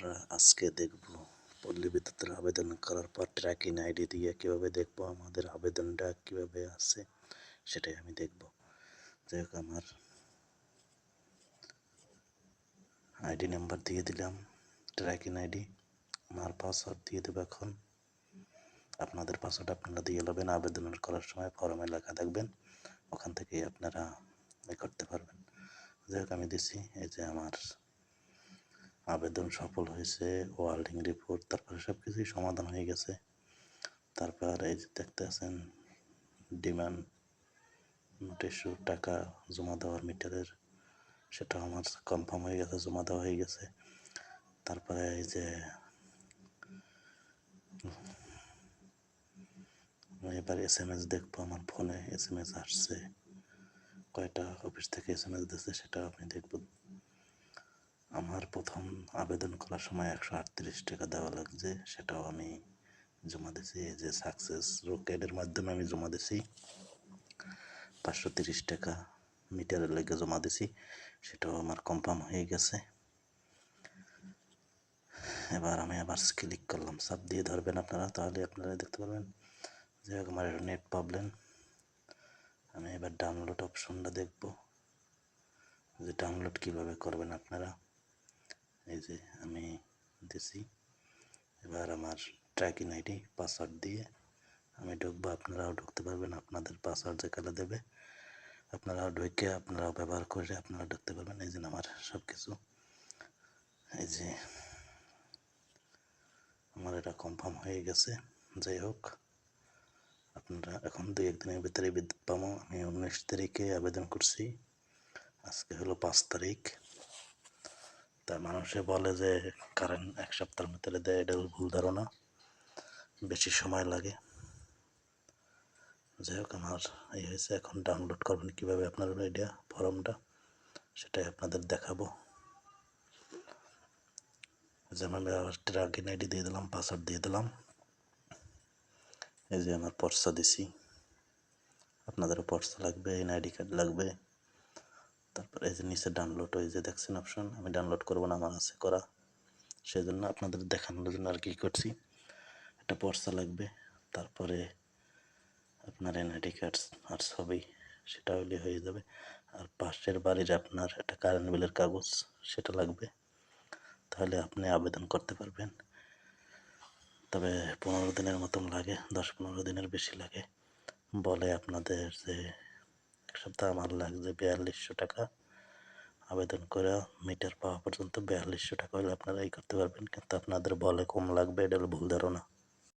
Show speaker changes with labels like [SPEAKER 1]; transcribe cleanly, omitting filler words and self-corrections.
[SPEAKER 1] আমরা আজকে দেখব পল্লী বিদ্যুতের আবেদন করার পর ট্র্যাকিং আইডি দিয়ে কীভাবে দেখব আমাদের আবেদনটা কীভাবে আছে সেটাই আমি দেখব। যাই হোক, আমার আইডি নাম্বার দিয়ে দিলাম, ট্র্যাকিং আইডি, আমার পাসওয়ার্ড দিয়ে দেবো। এখন আপনাদের পাসওয়ার্ড আপনারা দিয়ে নেবেন, আবেদন করার সময় ফর্মে লেখা থাকবেন, ওখান থেকেই আপনারা করতে পারবেন। যাই হোক, আমি দিছি, এই যে আমার আবেদন সফল হয়েছে, ওয়ার্ল্ডিং রিপোর্ট, তারপরে সব কিছুই সমাধান হয়ে গেছে। তারপর এই যে দেখতে আছেন ডিমান্ড নোটিশ টাকা জমা দেওয়ার মিটারের, সেটা আমার কনফার্ম হয়ে গেছে, জমা দেওয়া হয়ে গেছে। তারপরে এই যে এবার SMS দেখবো, আমার ফোনে SMS আসছে, কয়টা অফিস থেকে SMS দিচ্ছে সেটা আমি দেখব। আমার প্রথম আবেদন করার সময় 138 টাকা দেওয়া লাগছে, সেটাও আমি জমা দিছি। এই যে সাকসেস রকেটের মাধ্যমে আমি জমা দিছি 530 টাকা মিটারের লেগে জমা দিছি, সেটাও আমার কনফার্ম হয়ে গেছে। এবার আমি আবার ক্লিক করলাম, সাব দিয়ে ধরবেন আপনারা, তাহলে আপনারা দেখতে পারবেন। যাই হোক, আমার নেট প্রবলেম, আমি এবার ডাউনলোড অপশনটা দেখব যে ডাউনলোড কিভাবে করবেন আপনারা। এই যে আমি দিছি, এবার আমার ট্র্যাকিং আইডি পাসওয়ার্ড দিয়ে আমি ঢুকবো, আপনারাও ঢুকতে পারবেন। আপনাদের পাসওয়ার্ড যেখানে দেবে আপনারা ঢুকে আপনারাও ব্যবহার করে আপনারা ঢুকতে পারবেন। এই যে আমার সব কিছু, এই যে আমার এটা কনফার্ম হয়ে গেছে। যাই হোক, আপনারা এখন 2-1 দিনের ভিতরে বিদ্যুৎ পাবো। আমি 19 তারিখে আবেদন করছি, আজকে হলো 5 তারিখ। তা মানুষে বলে যে কারেন্ট 1 সপ্তাহের ভিতরে দেয়, এটা ভুল ধারণা, বেশি সময় লাগে। যাই হোক, আমার এই হয়েছে। এখন ডাউনলোড করবেন কীভাবে আপনারা এটা ফর্মটা, সেটাই আপনাদের দেখাবো। যেমন ট্র্যাকিং আইডি দিয়ে দিলাম, পাসওয়ার্ড দিয়ে দিলাম, এই যে আমার পর্চা দিছি, আপনাদেরও পর্চা লাগবে, এনআইডি কার্ড লাগবে। তারপরে এই যে নিচে ডাউনলোড, ওই যে দেখছেন অপশন, আমি ডাউনলোড করবো না, আমার আছে করা, সেই জন্য আপনাদের দেখানোর জন্য আর কি করছি। একটা পর্চা লাগবে, তারপরে আপনার এনআইডি কার্ড আর ছবি, সেটা হলে হয়ে যাবে। আর পাশের বাড়ির আপনার একটা কারেন্ট বিলের কাগজ, সেটা লাগবে, তাহলে আপনি আবেদন করতে পারবেন। তবে 15 দিনের মতন লাগে, 10-15 দিনের বেশি লাগে বলে আপনাদের। যে 1 সপ্তাহ আমার লাগছে 4200 টাকা আবেদন করে মিটার পাওয়া পর্যন্ত। 4200 টাকা হলে আপনারা করতে পারবেন, কিন্তু আপনাদের বলে কম লাগবে, এটা ভুল ধারণা।